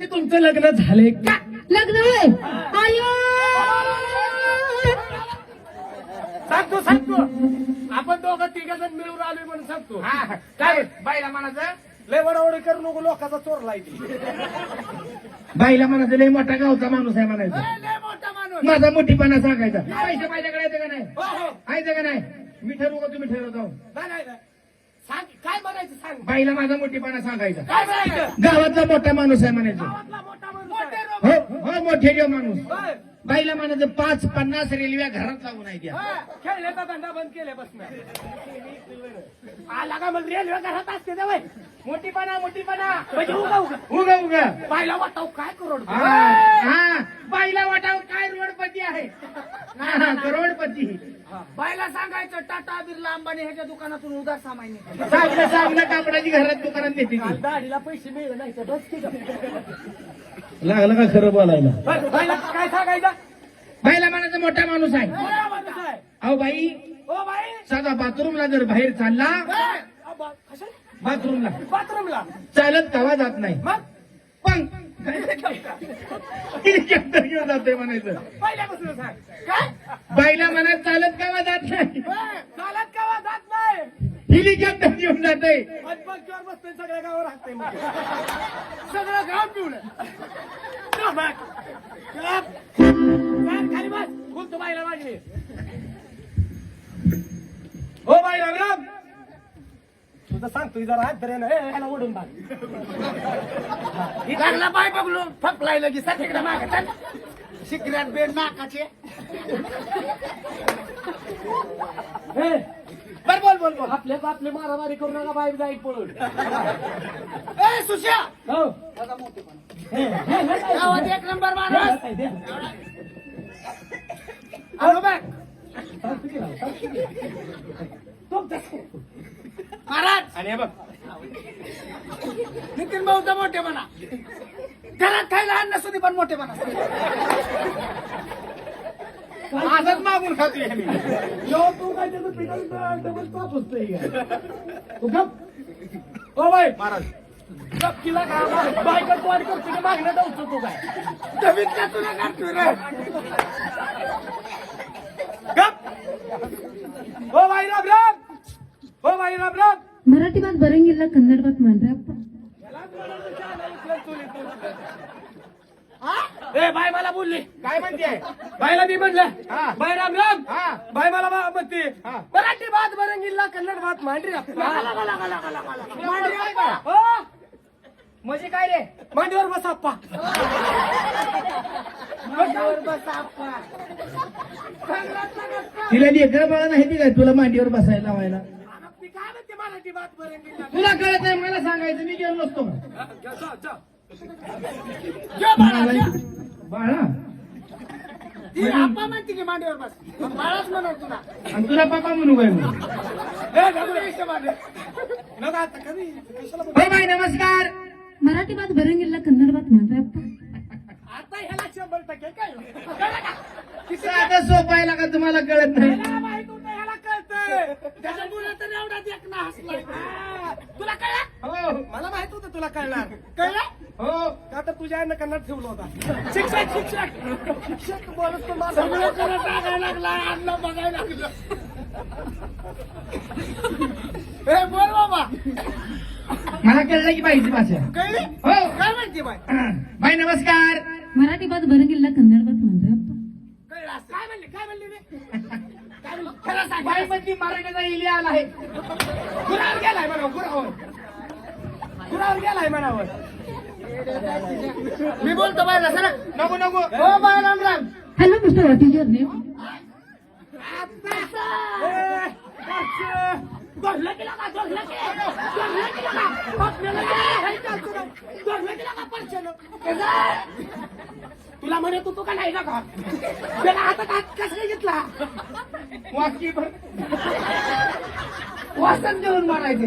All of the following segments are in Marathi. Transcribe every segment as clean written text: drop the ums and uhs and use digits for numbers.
तुमचं लग्न झालंय का? लग्न होय आयो सांगतो आपण दोघं तिघ जण मिळून आलोय म्हणून सांगतो. काय बाईला म्हणायचं लय वडावडी करू नको, लोकांचा चोर लायती. बाईला म्हणायचं लय मोठा गावचा माणूस आहे म्हणायचं. लय मोठा माणूस. माझा मोठीपणा सांगायचा. पैसे माझ्याकडे येते का नाही? हो, हो. आहे का नाही? मी ठरवू का तुम्ही ठरवता? नाही, नाही, नाही. सांग काय म्हणायचं सांग. बाईला माझा मोठीपणा सांगायचा. काय म्हणायचं? गावातला मोठा माणूस आहे म्हणायचं. गावातला मोठा माणूस आहे. हो हो मोठे देव माणूस. होय. बाईला म्हणायचं 5-50 रेल्वे घरात लागून आहे त्या. होय. खेळण्याचा धंदा बंद केले बसणार आला का मग रेल्वे घरात असते ना बाई. मोठीपणा म्हणजे उगा उगा उगा उगा बायला वाटाव काय करोड. हा बाईला वाटावं काय रोडपती आहे. हा, करोडपती. बायला सांगायचं टाटा बिर्ला अंबानी ह्याच्या दुकानातून उधार सामान नेते. साबणा कापडाची घरात दुकानात देते ती. दाढीला पैसे मिळले नाही तर बस की लागलं का खरं बोलायला? बायला काय सांगायचं. बाईला म्हणायचं मोठा माणूस आहे. कोणा म्हणत आहे? अहो बाई ओ बाई साधा बाथरूमला जर बाहेर चालला, कशाला बाथरूमला बाथरूमला चालत कवा जात नाही, मग पण हेलिकॉप्टर घेऊन जातोय म्हणायचं. पहिल्यापासून सांग काय बाईला म्हणत चालत कवा जात नाही, चालत केव्हा जात नाही. हेलिकॉप्टर घेऊन जातोय. पंचावर बसतोय सगळ्या गावावर हाकतोय मग. सगळं गाव पिवलं खाली बस बोलतो बाईला माझी. हो बाई राम तुझं सांगतो जरा हात धरे ना ह्याला ओढून बाग लागला बाय बघलो फकलाय लगेच तिकडे माग सिगरेट बेड नाकाचे. बर बोल आपले मारामारी करू नका बाई जाईल पळून. ए सुश्या हो गावात एक नंबर माणूस. आलो बॅग महाराज आणि बघ नितीन भाऊचा मोठेपणा घरात खायला अन्न सुधी पण मोठेपणा आजच मागून खातोय आम्ही. तू काय त्याचं पिकाल डबल पाप असतोय तू गप. ओ बाई महाराज गप किला का बायकर तू आणि करतो मागणं जाऊ तू काय जमीन का तुला काढतोय रे गप. हो बाई राम राम. हो बाई राम राम. मराठी बात बरंगीला कन्नड बात मांडरा. ए बाय मला बोलली काय म्हणते? बायला मी म्हणलं हा. बाय राम राम. हा. बाय मला म्हणते हा. मराठी बात बरंगीला कन्नड बात मांडरी मांडरी आहे का? हो म्हणजे काय रे? मांडीवर बसा आप्पा. मांडीवर बसा आप्पा. तिला लेकरं बाळा नाही ती काय तुला मांडीवर बसायला लावायला? ती काय म्हणते मराठी बात बरंगीला. तुला कळत नाही मला सांगायचं, मी गेलो नसतो. बाळा ती आप्पा म्हणते की मांडीवर बस मग बाळाच म्हणून तुला. आणि तुला पापा म्हणू काय म्हणून? हो बाई नमस्कार. मराठी बात बरंगीला कन्नड बात मांडरा. आता ह्याला 100% काय साधं सोपायला का तुम्हाला कळत नाही? ह्याला माहित होतं ह्याला कळतंय. त्याच्या मुलं तर एवढा देख ना हसलाय. तुला कळलं? हो मला माहित होतं तुला कळणार. कळलं? हो का तर तुझ्या आईनं कन्नड ठेवला होता. शिक्षक बोलत तो मला सगळं करत टाकायला लागला आणलं बघायला लागलं. ए बोल बाबा मला कळलं की बाईची भाषा. कळली? हो काय म्हणते बाय? बाई नमस्कार. मराठी बात बरंगीला कन्नड बात मांडरा. कळलं असं. काय म्हणली रे? काय म्हणली? खरं सांग. बाई म्हणजे मराठीचा इलिया आला आहे. गुरावर गेलाय म्हणावं गुरावर गेलाय म्हणावं. मी बोलतो बायला सर. नको नको. हो bye Ram Ram. Hello mister what is your name. तुला म्हणत होतो का नाही ना का त्याला हातात हात कसं घेतला वाकी भर वासन घेऊन मारायचे.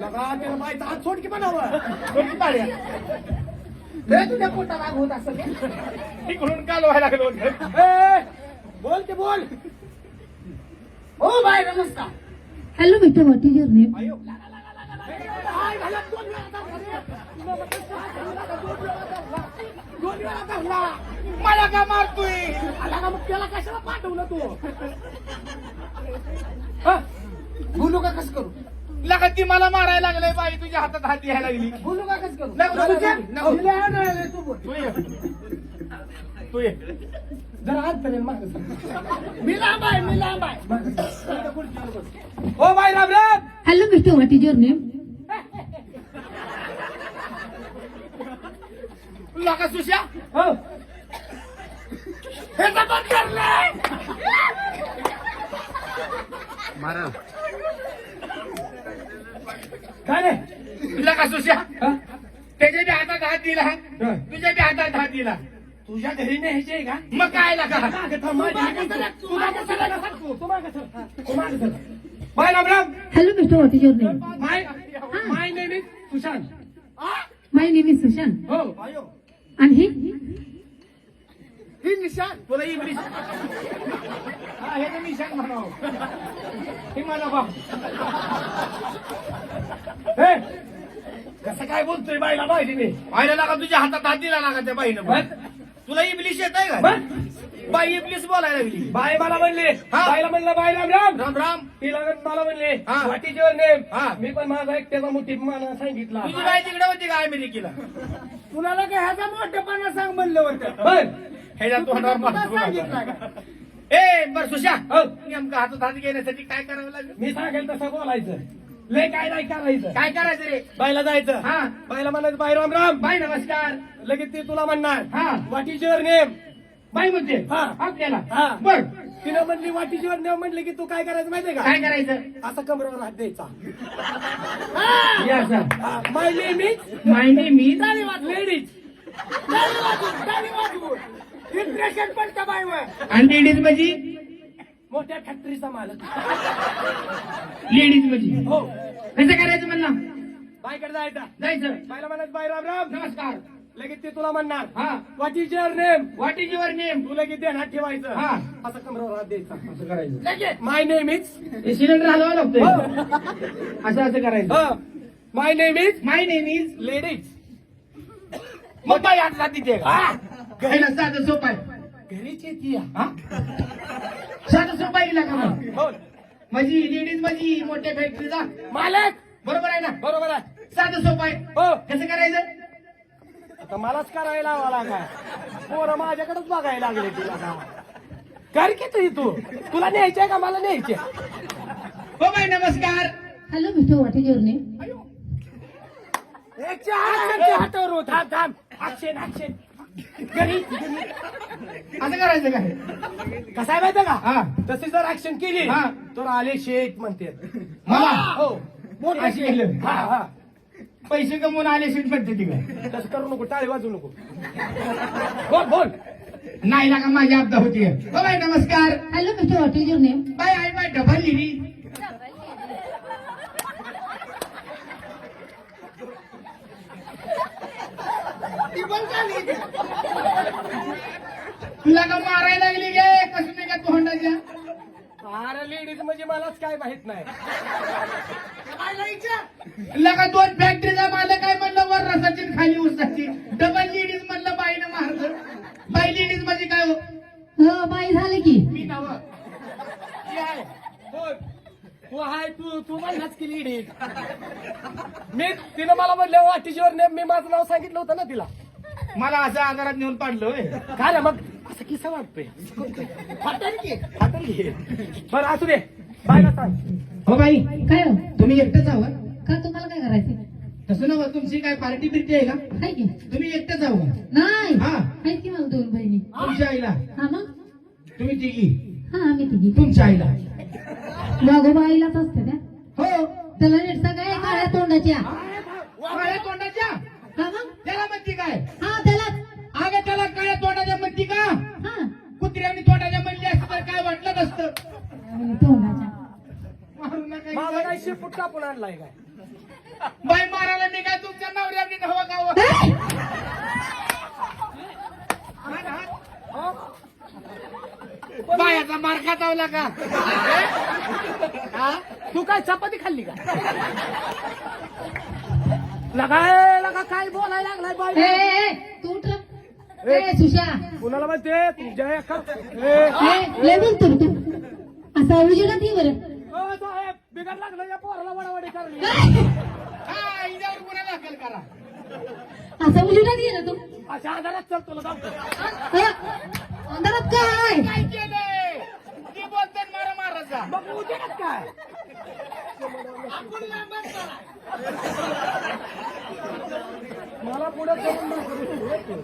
लगा त्याला बायचा हात सोड की म्हणावं. तुझ्या पोटात आग होत असं तिकडून काल व्हायला लागलो. बोल ते बोल. हो बाय नमस्कार. Hello mister what is your name. Hi घालत 2 वेळा वेळा धरला. मला का मारतोय? आला का मग त्याला कशाला पाठवलं तू? हा? बोलू का कसं करू? लगा ती मला मारायला लागलंय बाई, तुझ्या हातात हात यायला लागली. बोलू का कसं करू? नको, तुझ्या- नको. तू बोल. तू ये. जरा हात करेल मागं सर. मी लांब आहे, मी लांब आहे. मागं सर. हो बाई Ram Ram. Hello mister what is your name? लगा सुशा, हो. हे जमा करलंय. मारा. काय रे? लगा सुशा, हा? त्याच्या बी हातात हात दिला, हा. तुझ्या बी हातात हात दिला. तुझ्या घरी न्यायचे का? मग काय लगा? Bye Ram Ram. Hello mister what is your name? My name is Sushant. My name is Sushant. हो. आणि हे ही निशान. तुला इंग्लिश हा हे तर निशाण म्हणावं. हे मला बा हे, कसं काय बोलतोय बाईला पाहिजे मी? पाहिलं लागा, तुझ्या हातात हात दिला लागा त्या बाईनं. बस. तुला इंग्लिश येत आहे का? बस. बाई इंग्लिश बोलायला लागली. बाई मला म्हणले, हा. बाईला म्हणलं बाई राम राम. राम राम. तिला मला म्हणले हा. What is your name? हा. मी पण माझा एक त्याचा मोठी मला सांगितला. तुझी बाई तिकडे होती का अमेरिकेला? कुणाला काय ह्याचा मोठेपणा सांग म्हणलं होतं. बर. ह्याच्या तोंडावर मारतो सांगितलं लागा. का? ए बर सुशा, हो. नेमकं हातात हात घेण्यासाठी काय करावं लागेल? मी सांगेल तसं बोलायचं. लय काय नाही करायचं. काय करायचं रे? बाईला जायचं. हा. बाईला म्हणायचं बाई राम राम. बाई नमस्कार. लगेच ते तुला म्हणणार हा. What is your name? बाई म्हणते हा. आपल्याला हा. बर तिनं म्हणली व्हॉट इज युअर नेम म्हणले की तू काय करायचं माहितीये काय का? करायचं? असा कमरेवर हात द्यायचा. याचा my name is my name is ladies. Impression पडतं बाईवर. आणि लेडीज म्हणजे मोठ्या फॅक्टरीचा मालक. लेडीज म्हणजे हो. कसं करायचं म्हणलं? बाईकडे जायचं. जायचं. बाईला म्हणायचं बाई राम राम. नमस्कार. लगेच ते तुला म्हणणार हा. What is your name? What is your name? तू लगेच ध्यानात ठेवायचं. हा. असं कमरेवर हात द्यायचा. असं करायचं. My name is. हे सिलेंडर हलवा लागतोय. हो. असं करायचं. My name is my name is. Ladies. मग बाई हात तिथे घ्यायला साधं सोपं आहे. घरीच येते. हा? साधं सोपं आहे का मग? हो. माझी लेडीज माझी मोठ्या फॅक्टरीचा मालक. बरोबर आहे ना? बरोबर आहे. साधं सोपं आहे. हो. कसं करायचं? आता मलाच करायला लावा काय? पोरं माझ्याकडेच बघायला लागले तिला का? कर की तू तुला न्यायचंय का मला न्यायचे? हो बाई नमस्कार. Hello mister what is your name? हातावर हो. थांब थांब. अक्षेन अक्षेन. घरी असं करायचं काय? कसं आहे माहिती का? हा. तशी जर ऍक्शन केली हा. तर आले शेठ म्हणते. मला? हो. मोठं अशी केलं? हा हा. पैसे कमवून आले असेल पद्धती काय? तसं करू नको. टाळी वाजू नको. बोल बोल. नाही लागा माझी आपदा होतीये. हो बाई नमस्कार. Hello mister what is your name? बाई आहे बाई डबल लिहिली. तुला का मारायला लागली गे कसं नाही का तोंडाच्या? अरे लेडीज म्हणजे मलाच काय माहित नाही. लगा दोन फॅक्टरीचा मालक काय म्हणलं वर रसाची आणि खाली उसाची. डबल लेडीज म्हणलं बाईनं मारलं. बाई लेडीज म्हणजे काय हो? हो बाई झाले की. मी नाव ती आहे. बोल. तू आहे तू म्हणलाच की लेडीज. मी तिनं मला म्हणलं व्हॉट इज युअर नेम? मी माझं नाव सांगितलं होतं ना तिला. मला असं आजारात नेऊन पाडलं होय. काय ना मग असं किस्सा वाटतोय. फाटल की. बरं असू दे. बायला सांग. हो बाई काय हो? तुम्ही एकटंच आहो का तुम्हाला काय करायचं? तसं ना तुमची काय पार्टी बिर्टी आहे का? आहे की? तुम्ही एकटंच आहो का? नाही. हा. आहेत की मला दोन बहिणी. तुमच्या आईला हा मग? तुम्ही तिघी हा आम्ही तिघी. तुमच्या आईला वाघोबा आईलाच असते त्या. हो त्याला नीट सगळ्या काळ्या तोंडाच्या. काळ्या तोंडाच्या हा मग? त्याला म्हणती काय? हा त्यालाच. अगं त्याला काळ्या तोंडाच्या म्हणती का? हा कुत्र्याने तोंडाच्या म्हणली असतं तर काय वाटलं नसतं. तोंडाच्या. मारू नका माझा इथं. काय शेपूट कापून आणलाय काय? बाई मारायला मी काय तुमच्या नवऱ्याने हवा गाव बायाचा मार खातावला का? हा? तू काय चपाती खाल्ली का? लगा काय बोलायला लागलाय ए, बाई? ए, ए, तू उठ रे. ए सुशा कुणाला म्हणते तुझ्या एका लय बोलतो रे तू असा उजेडात ये बरं साहेब बिघड लागलं या पोराला वडावडी करली हा हिच्यावर गुन्हा दाखल करा. असा उजेडात ये ना तू अशा आधारात चल तुला जाऊ अंधारात काय काय केलंय ते बोलतात मारा मारायचा. मग उद्या काय मला पुढे जाऊन नको.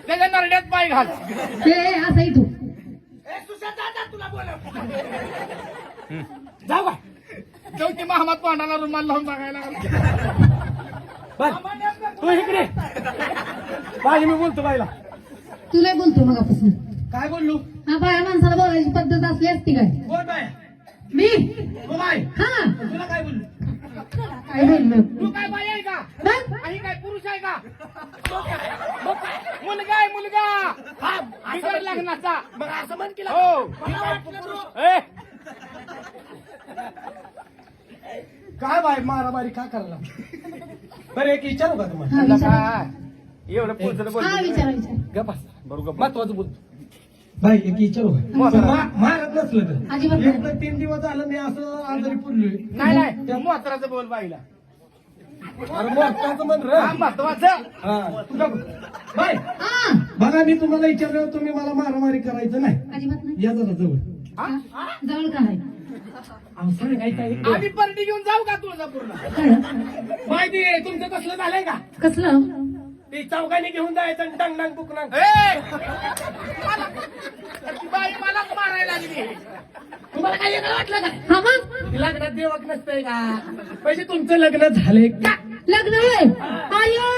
त्याच्या नरड्यात पाय घाल. ए असा तू जाऊ का शेवटी महामत पांडाला रुमाल लावून बघायला लागला. बर तू इकडे बाई मी बोलतो बाईला तुला बोलतो मगापासून काय बोललो हा बाया माणसाला बोलायची पद्धत असली असती काय बोल बाय मी हो बाय हा तुला काय बोललो काय बोललो तू काय बाई आहे का बघ, आणि काय पुरुष आहे का मुलगा आहे मुलगा हा बिगर लग्नाचा. मग असं म्हण केलं हो ए! काय बाय मारामारी का करला बरं एक विचारू का हा तुम्हाला विचारा एवढं पुढचं हा विचारा विचारा गप बरोबर महत्वाचं बोलतो बाई एक विचारू मारत नसलं तर अजिबात एक नाही. तर 3 दिवस झालं मी असं आजारी पडलोय नाही नाही त्या मोहत्राचं बोल बाईला. अरे महत्वाचं म्हण रे हा महत्वाचं. हा तू गप. बाय हा बघा मी तुम्हाला विचारलं तुम्ही मला मारामारी करायचं नाही अजिबात नाही या जरा जवळ हा? जवळ काय अहो, सांगायचं आहे. आम्ही परडी घेऊन जाऊ का तुळजापूरला. माहिती आहे तुमचं कसलं झालंय का कसलं ती चौकाने घेऊन जायचं आणि डांग डांग बुकनांग ए! ती बाई मलाच मारायला लागली. तुम्हाला काय वेगळं वाटलं का हा मग लग्नात देवक नसतंय का म्हणजे तुमचं लग्न झालंय का लग्न होय आयो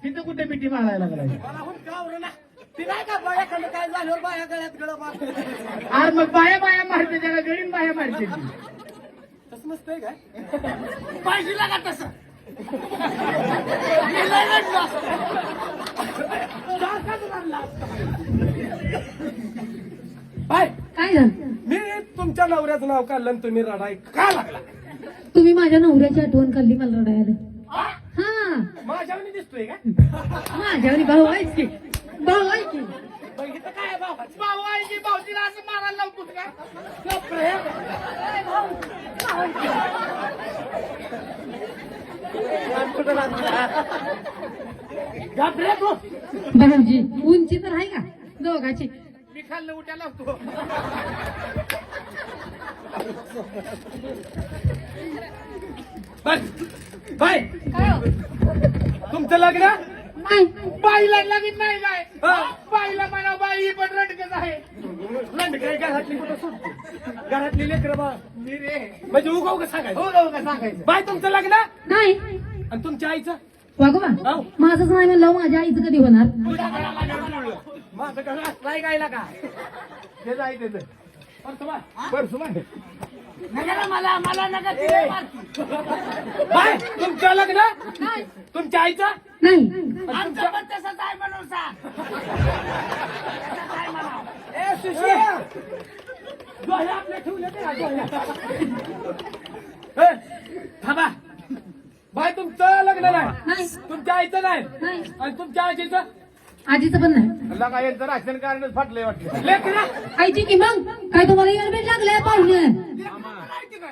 तिथं कुठे मिठी मारायला लागलाय. ती नाही का बायाकडे काय झाल्यावर बाया गळ्यात गळ मारते अरे मग बाया बाया मारते त्याला गरीब बाया मारते ती. तसं नसतंय काय पाहिजे लागा तसं बाय काय झालं मी तुमच्या नवऱ्याचं नाव काढलं आणि तुम्ही रडाय का लागला तुम्ही माझ्या नवऱ्याची आठवण काढली मला रडायला हा माझ्यावर दिसतोय का माझ्यावरी भाऊ आहेच की भाऊ आहे की बघितलं काय भाऊ भाऊ आहे की भाऊजीला असं मारायला लावतोस का. घाबरे तू भाऊजी उंची तर आहे का दोघाची मी खाल्लं उठ्या लावतो. बाय बाय काय हो? तुमचं लग्न नाही बाईला लगीन नाही काय हा. बाईला म्हणा बाई पण रडकच आहे. लंड काय घरातली कुठं सुटते घरातली लेकरं बा मी रे म्हणजे उगाव का सांगायचं हो जाऊ का सांगायचं. बाय तुमचं लग्न नाही आणि तुमच्या आईचं वागोबा हो. माझंच नाही म्हणलं माझ्या आईचं कधी होणार माझं कसं असलाय गायला का ते जाय त्याचं परसुमा. परसुमा मला मला नका बाय तुमचं लग्न तुमच्या आईचं नाही आमचं पण तसंच आहे म्हणून ए सुशिया डोळे आपले ठेवले ते डोळे थांबा बाय तुमचं लग्न नाही नाही तुमच्या आईचं नाही नाही आणि तुमच्या आजीचं आजीचं पण नाही लगा यांचं राशन कार्डच फाटलंय वाटलं. लेकरा आईची की मग काय तुम्हाला एअरबेट लागलंय पाहुणे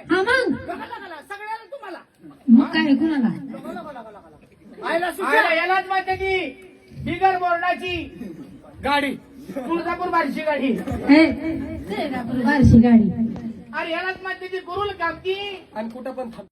हा मग सगळ्याला तुम्हाला मग काय कुणाला आईला सुशिया यालाच माहिती की बिगर बोर्डाची गाडी तुळजापूर बारशी गाडी. बारशी गाडी अरे यालाच माहिती की गुरुल काम की आणि कुठं पण थांब